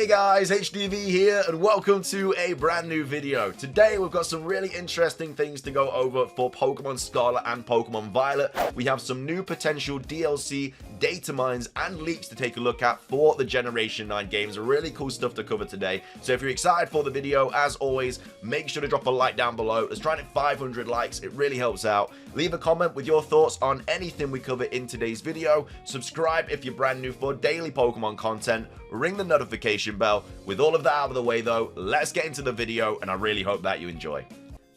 Hey guys, HDV here and welcome to a brand new video. Today we've got some really interesting things to go over for Pokemon Scarlet and Pokemon Violet. We have some new potential DLC, data mines and leaks to take a look at for the Generation 9 games. Really cool stuff to cover today. So if you're excited for the video, as always, make sure to drop a like down below. Let's try to hit 500 likes, it really helps out. Leave a comment with your thoughts on anything we cover in today's video. Subscribe if you're brand new for daily Pokemon content. Ring the notification bell. With all of that out of the way though, let's get into the video and I really hope that you enjoy.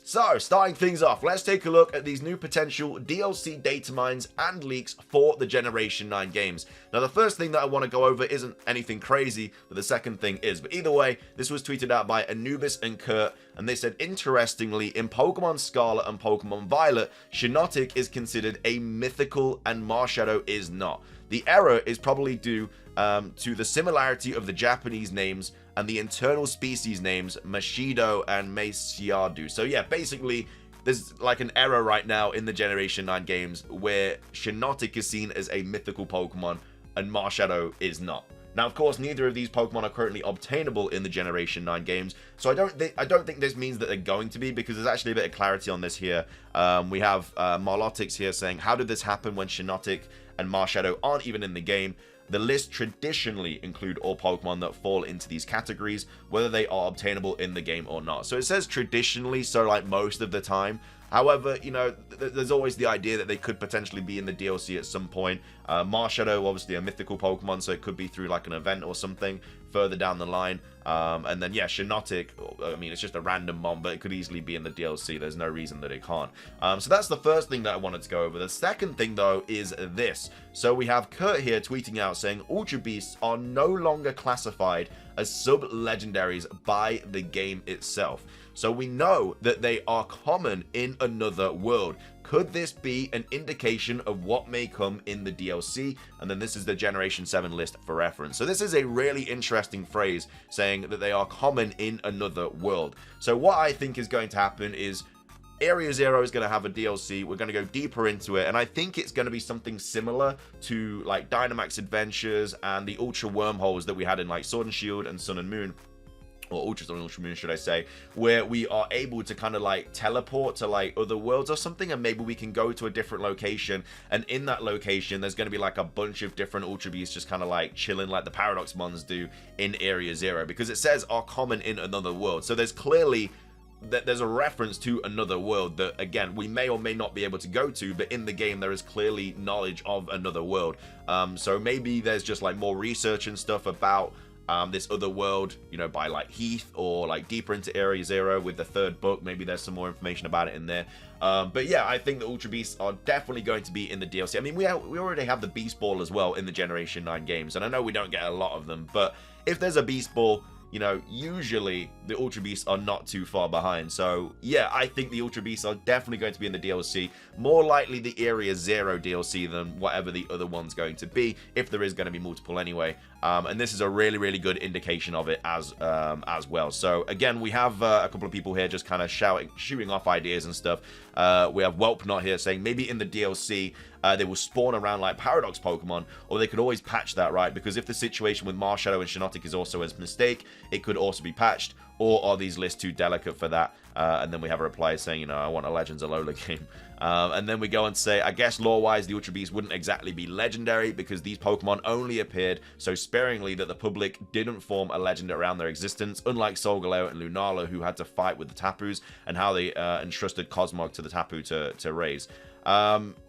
So, starting things off, let's take a look at these new potential DLC data mines and leaks for the Generation 9 games. Now, the first thing that I want to go over isn't anything crazy, but the second thing is. But either way, this was tweeted out by Anubis and Kurt, and they said, interestingly, in Pokemon Scarlet and Pokemon Violet, Shiinotic is considered a mythical and Marshadow is not. The error is probably due to the similarity of the Japanese names and the internal species names Mashido and Mesiadu. So yeah, basically, there's like an error right now in the Generation 9 games where Shiinotic is seen as a mythical Pokemon and Marshadow is not. Now, of course, neither of these Pokemon are currently obtainable in the Generation 9 games, so I don't think this means that they're going to be, because there's actually a bit of clarity on this here. We have Marlotix here saying, how did this happen when Shiinotic and Marshadow aren't even in the game? The list traditionally include all Pokemon that fall into these categories, whether they are obtainable in the game or not. So it says traditionally, so like most of the time. However, you know, there's always the idea that they could potentially be in the DLC at some point. Marshadow, obviously a mythical Pokemon, so it could be through like an event or something further down the line. And then, yeah, Shiinotic, I mean, it's just a random mon, but it could easily be in the DLC. There's no reason that it can't. So that's the first thing that I wanted to go over. The second thing, though, is this. So we have Kurt here tweeting out saying, Ultra Beasts are no longer classified as sub-legendaries by the game itself. So we know that they are common in another world. Could this be an indication of what may come in the DLC? And then this is the Generation 7 list for reference. So this is a really interesting phrase saying that they are common in another world. So what I think is going to happen is Area Zero is going to have a DLC. We're going to go deeper into it, and I think it's going to be something similar to like Dynamax Adventures and the Ultra Wormholes that we had in like Sword and Shield and Sun and Moon, or Ultra Sun and Ultra Moon, should I say, where we are able to kind of like teleport to like other worlds or something, and maybe we can go to a different location, and in that location there's going to be like a bunch of different Ultra Beasts just kind of like chilling like the Paradox Mons do in Area Zero, because it says are common in another world. So there's clearly there's a reference to another world that, again, we may or may not be able to go to, but in the game there is clearly knowledge of another world. So maybe there's just like more research and stuff about this other world, you know, by like Heath, or like deeper into Area Zero with the third book. Maybe there's some more information about it in there. But yeah, I think the Ultra Beasts are definitely going to be in the DLC. I mean, we already have the Beast Ball as well in the Generation 9 games, and I know we don't get a lot of them, but if there's a Beast Ball, you know, usually the Ultra Beasts are not too far behind. So yeah, I think the Ultra Beasts are definitely going to be in the DLC. More likely the Area Zero DLC than whatever the other one's going to be, if there is going to be multiple anyway. And this is a really, really good indication of it as well. So again, we have a couple of people here just kind of shooting off ideas and stuff. We have Whelpnot here saying maybe in the DLC they will spawn around like Paradox Pokemon, or they could always patch that, right? Because if the situation with Marshadow and Shiinotic is also a mistake, it could also be patched. Or are these lists too delicate for that? And then we have a reply saying, you know, I want a Legends Alola game. And then we go and say, I guess lore-wise, the Ultra Beasts wouldn't exactly be legendary because these Pokemon only appeared so sparingly that the public didn't form a legend around their existence, unlike Solgaleo and Lunala, who had to fight with the Tapus, and how they entrusted Cosmog to the Tapu to raise.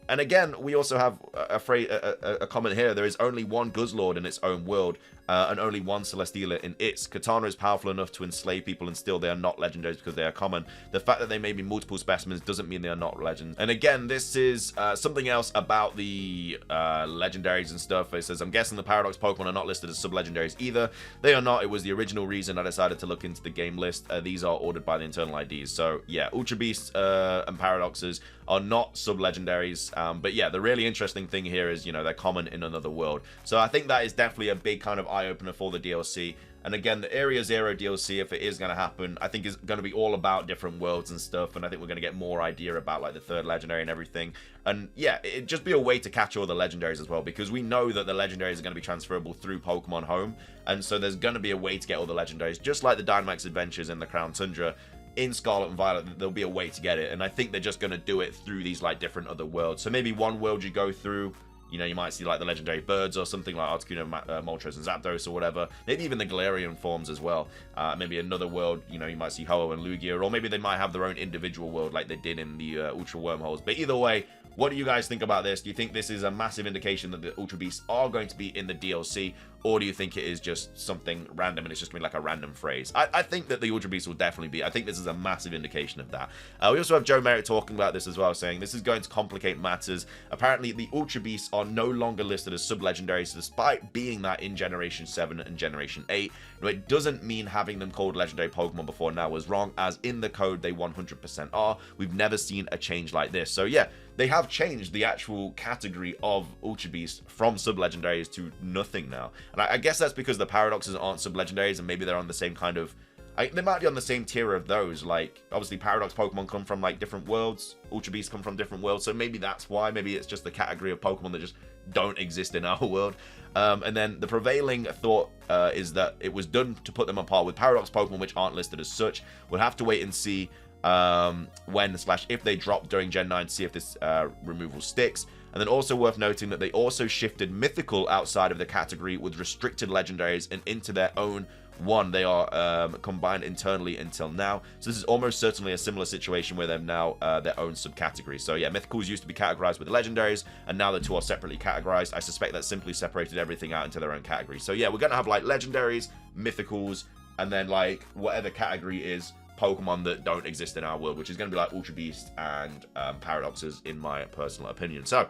And again, we also have a comment here. There is only one Guzzlord in its own world, and only one Celesteela in its. Katana is powerful enough to enslave people, and still they are not legendaries because they are common. The fact that they may be multiple specimens doesn't mean they are not legends. And again, this is something else about the legendaries and stuff. It says, I'm guessing the Paradox Pokemon are not listed as sub-legendaries either. They are not. It was the original reason I decided to look into the game list. These are ordered by the internal IDs. So yeah, Ultra Beasts and Paradoxes are not sub-legendaries. But yeah, the really interesting thing here is, you know, they're common in another world. So I think that is definitely a big kind of eye-opener for the DLC. And again, the Area Zero DLC, if it is going to happen, I think is going to be all about different worlds and stuff, and I think we're going to get more idea about like the third legendary and everything. And yeah, it'd just be a way to catch all the legendaries as well, because we know that the legendaries are going to be transferable through Pokemon Home, and so there's going to be a way to get all the legendaries, just like the Dynamax Adventures in the Crown Tundra. In Scarlet and Violet, there'll be a way to get it, and I think they're just going to do it through these like different other worlds. So maybe one world you go through, you know, you might see like the legendary birds or something like Articuno, Moltres, and Zapdos or whatever. Maybe even the Galarian forms as well. Maybe another world, you know, you might see Ho-Oh and Lugia, or maybe they might have their own individual world like they did in the Ultra Wormholes. But either way, what do you guys think about this? Do you think this is a massive indication that the Ultra Beasts are going to be in the DLC? Or do you think it is just something random and it's just going to be like a random phrase? I think that the Ultra Beasts will definitely be. I think this is a massive indication of that. We also have Joe Merritt talking about this as well, saying this is going to complicate matters. Apparently, the Ultra Beasts are no longer listed as sub-legendaries, despite being that in Generation 7 and Generation 8. Now, it doesn't mean having them called legendary Pokemon before now was wrong, as in the code they 100% are. We've never seen a change like this. So yeah, they have changed the actual category of Ultra Beast from sub-legendaries to nothing now. And I guess that's because the Paradoxes aren't sub-legendaries, and maybe they're on the same kind of... they might be on the same tier of those. Like, obviously, Paradox Pokemon come from, like, different worlds. Ultra Beasts come from different worlds, so maybe that's why. Maybe it's just the category of Pokemon that just don't exist in our world. And then the prevailing thought is that it was done to put them apart with Paradox Pokemon, which aren't listed as such. We'll have to wait and see when/if they drop during Gen 9 to see if this removal sticks. And then also worth noting that they also shifted Mythical outside of the category with restricted legendaries and into their own one. They are combined internally until now. So this is almost certainly a similar situation where they're now their own subcategory. So yeah, Mythicals used to be categorized with the legendaries, and now the two are separately categorized. I suspect that simply separated everything out into their own category. So yeah, we're going to have like legendaries, Mythicals, and then like whatever category is Pokemon that don't exist in our world, which is going to be like Ultra Beast and Paradoxes in my personal opinion. So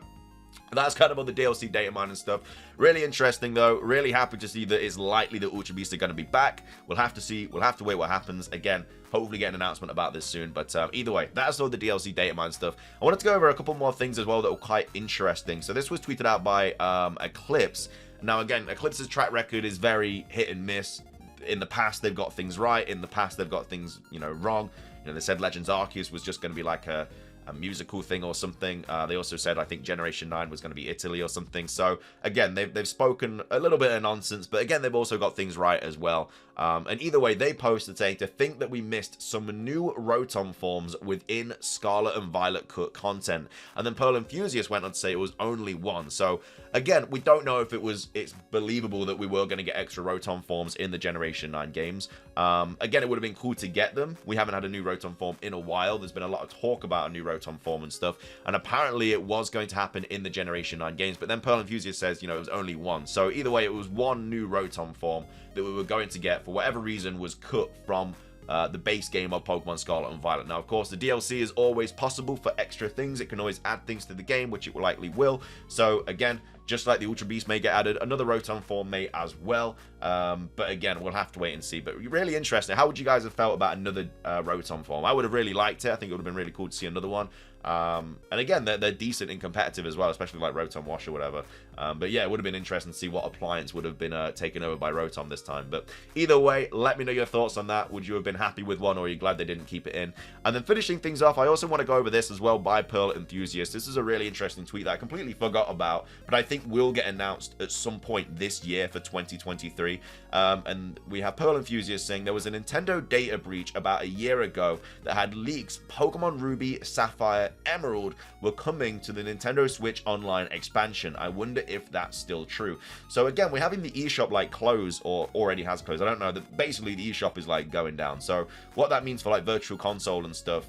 that's kind of all the DLC data mine and stuff. Really interesting though. Really happy to see that it's likely that Ultra Beasts are going to be back. We'll have to see. We'll have to wait what happens. Again, hopefully get an announcement about this soon. But either way, that's all the DLC data mine stuff. I wanted to go over a couple more things as well that were quite interesting. So this was tweeted out by Eclipse. Now again, Eclipse's track record is very hit and miss. In the past, they've got things right. In the past, they've got things, you know, wrong. You know, they said Legends Arceus was just going to be like a musical thing or something. They also said, I think, Generation 9 was going to be Italy or something. So, again, they've spoken a little bit of nonsense, but again, they've also got things right as well. And either way, they posted saying to think that we missed some new Rotom forms within Scarlet and Violet cut content. And then Pearl Enthusiast went on to say it was only one. So, again, we don't know if it's believable that we were going to get extra Rotom forms in the Generation 9 games. Again, it would have been cool to get them. We haven't had a new Rotom form in a while. There's been a lot of talk about a new Rotom form and stuff, and apparently it was going to happen in the Generation 9 games, but then Pearl Enthusiast says, you know, it was only one. So either way, it was one new Rotom form that we were going to get, for whatever reason, was cut from the base game of Pokemon Scarlet and Violet. Now, of course, the DLC is always possible for extra things. It can always add things to the game, which it likely will. So, again, just like the Ultra Beast may get added, another Rotom form may as well. But again, we'll have to wait and see. But really interesting. How would you guys have felt about another Rotom form? I would have really liked it. I think it would have been really cool to see another one. And again, they're decent and competitive as well, especially like Rotom Wash or whatever. But yeah, it would have been interesting to see what appliance would have been taken over by Rotom this time. But either way, let me know your thoughts on that. Would you have been happy with one, or are you glad they didn't keep it in? And then finishing things off, I also want to go over this as well by Pearl Enthusiast. This is a really interesting tweet that I completely forgot about, but I think will get announced at some point this year for 2023. And we have Pearl Enthusiast saying there was a Nintendo data breach about a year ago that had leaks Pokemon Ruby, Sapphire, Emerald were coming to the Nintendo Switch Online expansion. I wonder if that's still true. So again, we're having the eShop like close, or already has closed. I don't know. Basically, the eShop is like going down. So what that means for like Virtual Console and stuff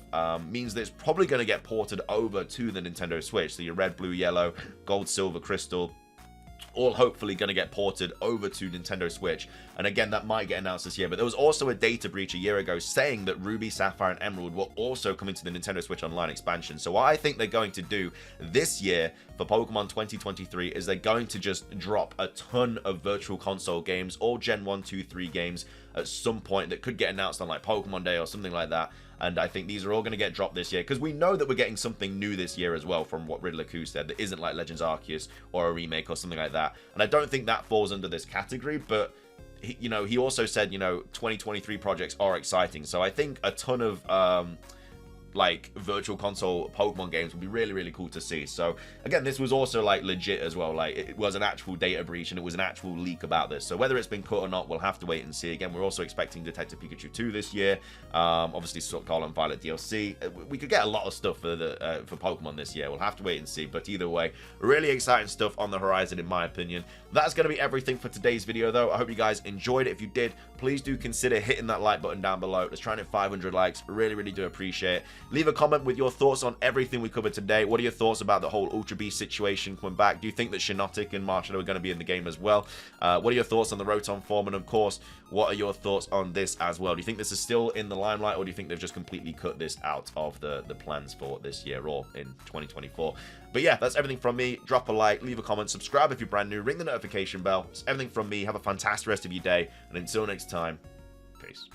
means that it's probably going to get ported over to the Nintendo Switch. So your red, blue, yellow, gold, silver, crystal, all hopefully going to get ported over to Nintendo Switch. And again, that might get announced this year. But there was also a data breach a year ago saying that Ruby, Sapphire, and Emerald were also coming to the Nintendo Switch Online expansion. So what I think they're going to do this year for Pokemon 2023 is they're going to just drop a ton of Virtual Console games, all Gen 1, 2, 3 games at some point that could get announced on like Pokemon Day or something like that. And I think these are all going to get dropped this year, because we know that we're getting something new this year as well, from what Riddler Q said, that isn't like Legends Arceus or a remake or something like that. And I don't think that falls under this category, but he also said, 2023 projects are exciting. So I think a ton of like virtual console Pokemon games would be really, really cool to see. So again, this was also like legit as well. Like it was an actual data breach and it was an actual leak about this. So whether it's been cut or not, we'll have to wait and see. Again, we're also expecting Detective Pikachu 2 this year. Obviously Scarlet and Violet DLC. We could get a lot of stuff for for Pokemon this year. We'll have to wait and see. But either way, really exciting stuff on the horizon, in my opinion. That's going to be everything for today's video, though. I hope you guys enjoyed it. If you did, please do consider hitting that like button down below. Let's try and hit 500 likes. Really, really do appreciate it. Leave a comment with your thoughts on everything we covered today. What are your thoughts about the whole Ultra Beast situation coming back? Do you think that Shiinotic and Marshall are going to be in the game as well? What are your thoughts on the Rotom form? And of course, what are your thoughts on this as well? Do you think this is still in the limelight, or do you think they've just completely cut this out of the plans for this year or in 2024? But yeah, that's everything from me. Drop a like, leave a comment, subscribe if you're brand new, ring the notification bell. It's everything from me. Have a fantastic rest of your day, and until next time, peace.